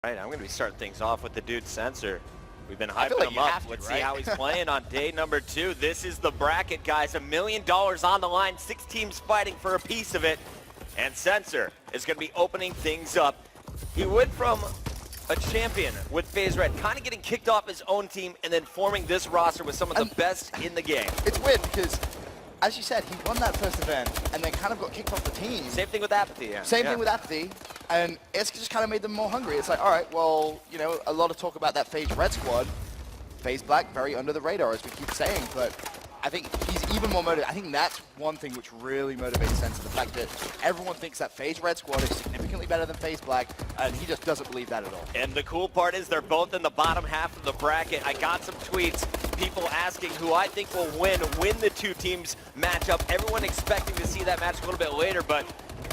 Right, I'm going to be starting things off with the dude Sensor. We've been I feel hyping like him you up. have to, Let's right? see how he's playing on day number 2. This is the bracket, guys. $1 million on the line. 6 teams fighting for a piece of it. And Sensor is going to be opening things up. He went from a champion with FaZe Red, kind of getting kicked off his own team and then forming this roster with some of the best in the game. It's weird because, as you said, he won that first event and then kind of got kicked off the team. Same thing with Apathy, yeah. Same thing with Apathy, and it's just kind of made them more hungry. It's like, all right, well, you know, a lot of talk about that FaZe Red squad. FaZe Black, very under the radar, as we keep saying, but I think he's even more motivated. I think that's one thing which really motivates Sensor, the fact that everyone thinks that FaZe Red squad is significantly better than FaZe Black, and he just doesn't believe that at all. And the cool part is they're both in the bottom half of the bracket. I got some tweets, people asking who I think will win the two teams match up. Everyone expecting to see that match a little bit later, but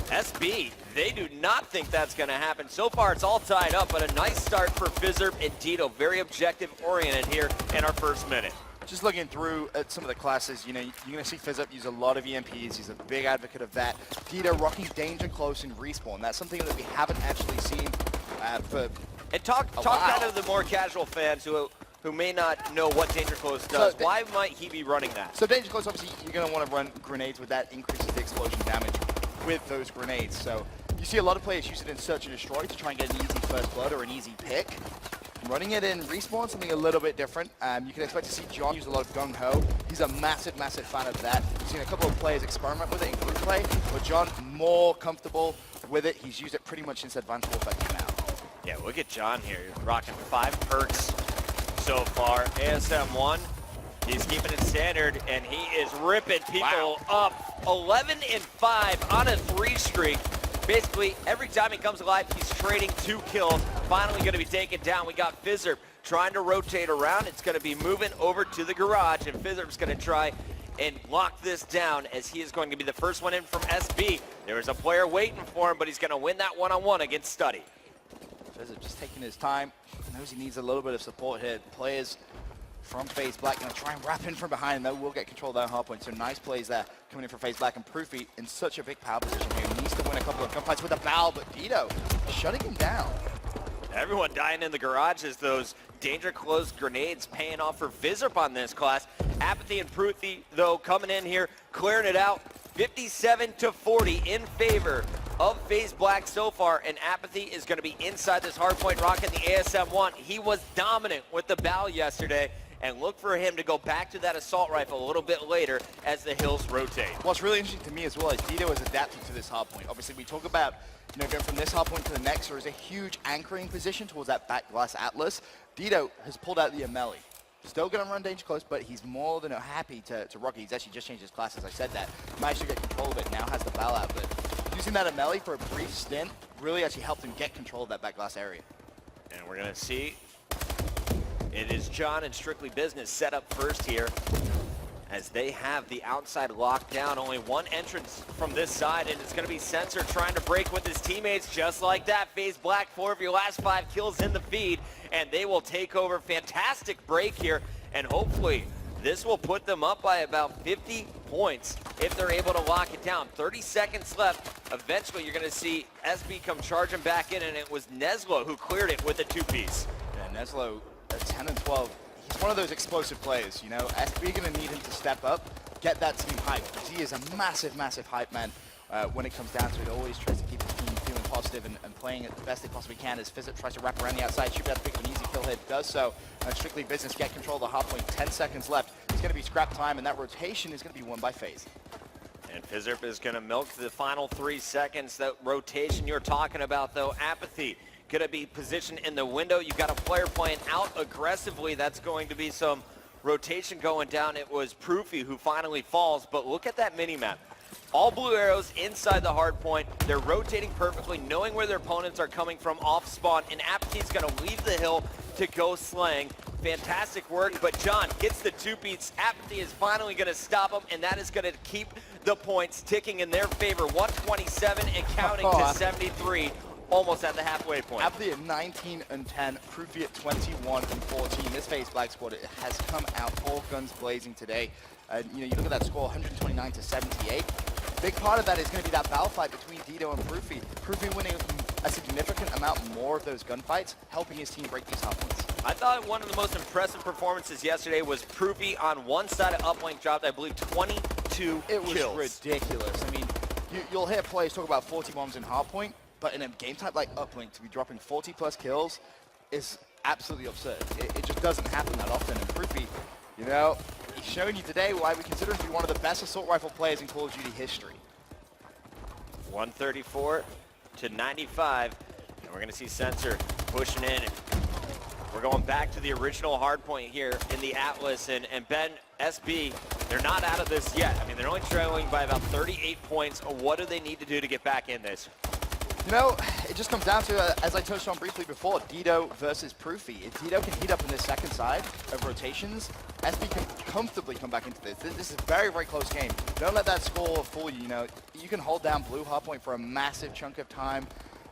SB, they do not think that's going to happen. So far, it's all tied up, but a nice start for FizzerB and Dito. Very objective-oriented here in our first minute. Just looking through at some of the classes, you know, you're going to see FizzerB use a lot of EMPs. He's a big advocate of that. Dito rocking danger close and respawn. That's something that we haven't actually seen for And talk kind of the more casual fans who may not know what Danger Close does. So why might he be running that? So Danger Close, obviously, you're going to want to run grenades with that, increases the explosion damage with those grenades. So you see a lot of players use it in Search and Destroy to try and get an easy first blood or an easy pick. Running it in Respawn, something a little bit different. You can expect to see John use a lot of Gung Ho. He's a massive, massive fan of that. We've seen a couple of players experiment with it in group play, but John, more comfortable with it. He's used it pretty much since Advanced Warfare came out. Yeah, look at John here. He's rocking 5 perks so far. ASM1, he's keeping it standard, and he is ripping people up. 11 and 5 on a 3 streak. Basically, every time he comes alive, he's trading 2 kills. Finally going to be taken down. We got FizzerB trying to rotate around. It's going to be moving over to the garage, and FizzerB's going to try and lock this down as he is going to be the first one in from SB. There is a player waiting for him, but he's going to win that one-on-one against Study. FizzerB just taking his time. Knows he needs a little bit of support here. Players from FaZe Black going to try and wrap in from behind, and they will get control of that hard point. So nice plays there coming in from FaZe Black, and Proofy in such a big power position here. He needs to win a couple of gunfights with a bow, but Dito shutting him down. Everyone dying in the garage as those Danger Close grenades paying off for FizzerB on this class. Apathy and Proofy, though, coming in here, clearing it out. 57-40 in favor of FaZe Black so far, and Apathy is going to be inside this hardpoint rocking the ASM-1. He was dominant with the bow yesterday, and look for him to go back to that assault rifle a little bit later as the hills rotate. What's really interesting to me as well is Dito has adapted to this hardpoint. Obviously, we talk about, you know, going from this hardpoint to the next, there is a huge anchoring position towards that back glass Atlas. Dito has pulled out the Amelie. Still going to run Danger Close, but he's more than happy to rock it. He's actually just changed his class, as I said that. Managed to get control of it, now has the bow out. But using that Amelie for a brief stint really actually helped him get control of that back glass area. And we're going to see it is John and Strictly Business set up first here as they have the outside locked down. Only one entrance from this side, and it's going to be Sensor trying to break with his teammates just like that. FaZe Black, 4 of your last 5 kills in the feed, and they will take over. Fantastic break here, and hopefully this will put them up by about 50 points if they're able to lock it down. 30 seconds left. Eventually, you're going to see SB come charging back in, and it was Neslo who cleared it with a 2-piece. Yeah, Neslo at 10 and 12. He's one of those explosive players, you know. SB going to need him to step up, get that team hyped, because he is a massive, massive hype man when it comes down to it. Always tries to keep his team feeling positive and playing it the best they possibly can. As FizzerB tries to wrap around the outside, should be able to pick an easy kill here, does so. And Strictly Business get control of the hard point. 10 seconds left. It's going to be scrap time, and that rotation is going to be won by FaZe. And FizzerB is going to milk the final 3 seconds. That rotation you're talking about, though, Apathy going to be positioned in the window. You've got a player playing out aggressively. That's going to be some rotation going down. It was Proofy who finally falls, but look at that mini-map. All blue arrows inside the hard point. They're rotating perfectly, knowing where their opponents are coming from off spawn, and Apathy's going to leave the hill to go slang. Fantastic work, but John gets the 2-beats. Apathy is finally going to stop him, and that is going to keep the points ticking in their favor. 127 and counting to 73. Almost at the halfway point. Apathy at 19 and 10, Proofy at 21 and 14. This FaZe Black squad has come out all guns blazing today. You know, you look at that score, 129 to 78. Big part of that is going to be that battle fight between Dito and Proofy. Proofy winning a significant amount more of those gunfights, helping his team break these hard points. I thought one of the most impressive performances yesterday was Proofy on one side of uplink dropped, I believe, 22 It was kills. ridiculous. I mean, you'll hear players talk about 40 bombs in hardpoint, but in a game type like uplink, to be dropping 40 plus kills is absolutely absurd. It just doesn't happen that often. And Proofy, you know, he's showing you today why we consider him to be one of the best assault rifle players in Call of Duty history. 134 to 95, and we're going to see Sensor pushing in. We're going back to the original hardpoint here in the Atlas, and Ben, SB, they're not out of this yet. I mean, they're only trailing by about 38 points. What do they need to do to get back in this? You know, it just comes down to, as I touched on briefly before, Dido versus Proofy. If Dido can heat up in this second side of rotations, SB can comfortably come back into this. This is a very, very close game. Don't let that score fool you. You know, you can hold down blue hardpoint for a massive chunk of time.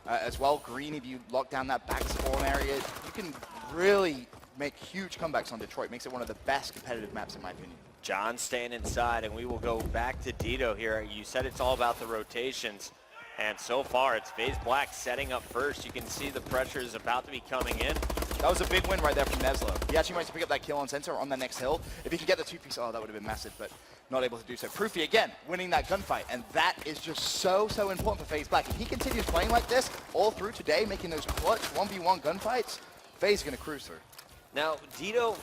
As well, green, if you lock down that back spawn area, you can really make huge comebacks on Detroit. Makes it one of the best competitive maps, in my opinion. John staying inside, and we will go back to Dido here. You said it's all about the rotations, and so far it's FaZe Black setting up first. You can see the pressure is about to be coming in. That was a big win right there from Neslo. He actually managed to pick up that kill on Sensor on that next hill. If he can get the two-piece, oh, that would have been massive, but not able to do so. Proofy, again, winning that gunfight, and that is just so important for FaZe Black. If he continues playing like this all through today, making those clutch 1v1 gunfights, FaZe is going to cruise through. Now, Dido,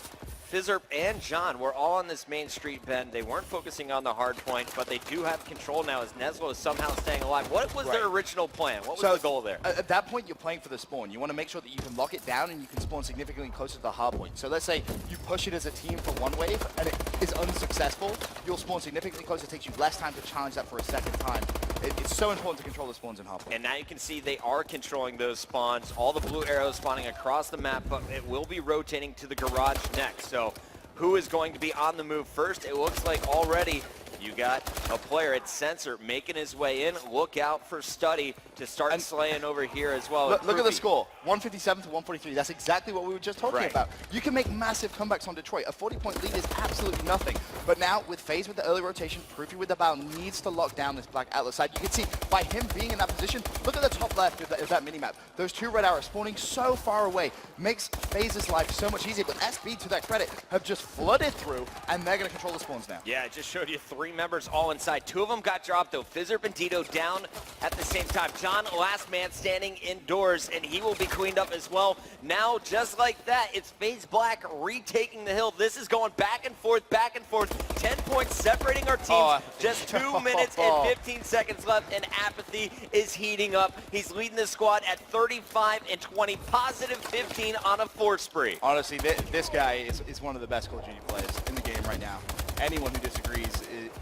FizzUrp, and John were all on this main street, Ben. They weren't focusing on the hard point, but they do have control now as Neslo is somehow staying alive. What was their original plan? What was the goal there? At that point, you're playing for the spawn. You want to make sure that you can lock it down and you can spawn significantly closer to the hard point. So let's say you push it as a team for one wave and it is unsuccessful, you'll spawn significantly closer. It takes you less time to challenge that for a second time. It's so important to control the spawns in hard point. And now you can see they are controlling those spawns. All the blue arrows spawning across the map, but it will be rotating to the garage next. So who is going to be on the move first? It looks like already you got a player at Sensor making his way in. Look out for Study to start slaying over here as well. Look at the score, 157 to 143. That's exactly what we were just talking about. You can make massive comebacks on Detroit. A 40-point lead is absolutely nothing. But now with FaZe with the early rotation, Proofy with the bow needs to lock down this Black Atlas side. You can see by him being in that position, look at the top left of that minimap. Those two red arrows spawning so far away makes FaZe's life so much easier. But SB, to their credit, have just flooded through, and they're going to control the spawns now. Yeah, it just showed you three members all inside. Two of them got dropped, though. FizzUrp and Dido down at the same time. John, last man standing indoors, and he will be cleaned up as well. Now, just like that, it's FaZe Black retaking the hill. This is going back and forth, back and forth. 10 points separating our teams. Just 2 minutes and 15 seconds left, and Apathy is heating up. He's leading the squad at 35 and 20, positive 15 on a 4 spree. Honestly, this guy is one of the best Call of Duty players in the game right now. Anyone who disagrees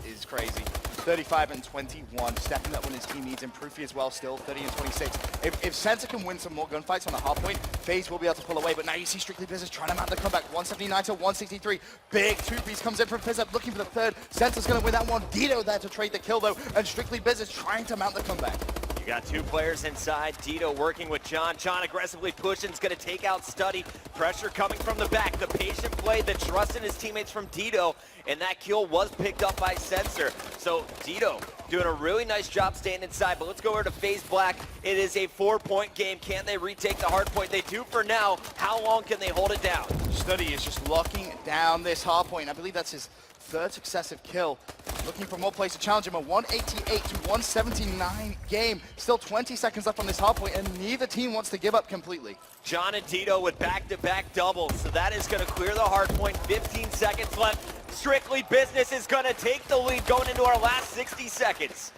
is crazy. 35 and 21, stepping up when his team needs him. Proofy as well, still 30 and 26. If Sensor can win some more gunfights on the hard point, FaZe will be able to pull away. But now you see Strictly Business trying to mount the comeback. 179 to 163. Big two-piece comes in from FizzUrp, looking for the third. Sensor's going to win that one. Dido there to trade the kill, though. And Strictly Business trying to mount the comeback. You got two players inside. Dido working with John. John aggressively pushing. Is going to take out Study. Pressure coming from the back. The patient play, the trust in his teammates from Dido. And that kill was picked up by Sensor. So Dido doing a really nice job staying inside. But let's go over to FaZe Black. It is a 4-point game. Can they retake the hard point? They do for now. How long can they hold it down? Study is just locking down this hard point. I believe that's his third successive kill. Looking for more plays to challenge him. A 188 to 179 game. Still 20 seconds left on this hard point, and neither team wants to give up completely. John and Dido with back-to-back doubles. So that is going to clear the hard point. 15 seconds left. Strictly Business is going to take the lead going into our last 60 seconds.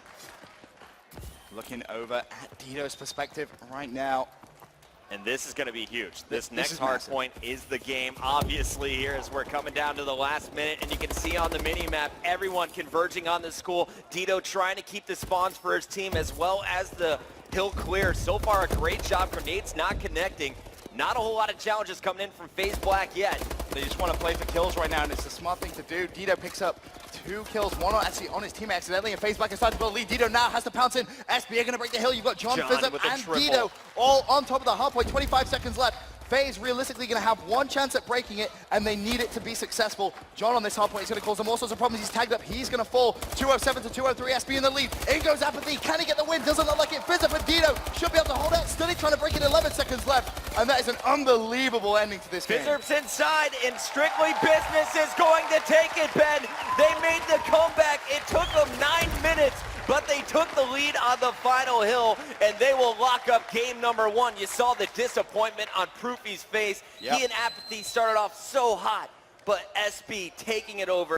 Looking over at Dido's perspective right now. And this is going to be huge. This next is hard massive. point is the game, obviously, here as we're coming down to the last minute. And you can see on the mini-map, everyone converging on the school. Dido trying to keep the spawns for his team as well as the hill clear. So far, a great job. Grenades not connecting. Not a whole lot of challenges coming in from FaZe Black yet. They just want to play for kills right now, and it's the smart thing to do. Dido picks up 2 kills, one actually on his team accidentally, and FaZe Black is starting to build a lead. Dido now has to pounce in. SB are going to break the hill. You've got John FizzUrp and Dido all on top of the hard point. 25 seconds left. FaZe realistically going to have one chance at breaking it, and they need it to be successful. John on this hard point is going to cause them all sorts of problems. He's tagged up. He's going to fall. 207 to 203. SB in the lead. In goes Apathy. Can he get the win? Doesn't look like it. FaZe up, and Dino should be able to hold it. Still trying to break it. 11 seconds left, and that is an unbelievable ending to this game. FaZe's inside, and strictly business is going to take it, Ben. They made the comeback. It took them 9 minutes, but they took the lead on the final hill, and they will lock up game number 1. You saw the disappointment on Proofy's face. Yep. He and Apathy started off so hot, but SB taking it over.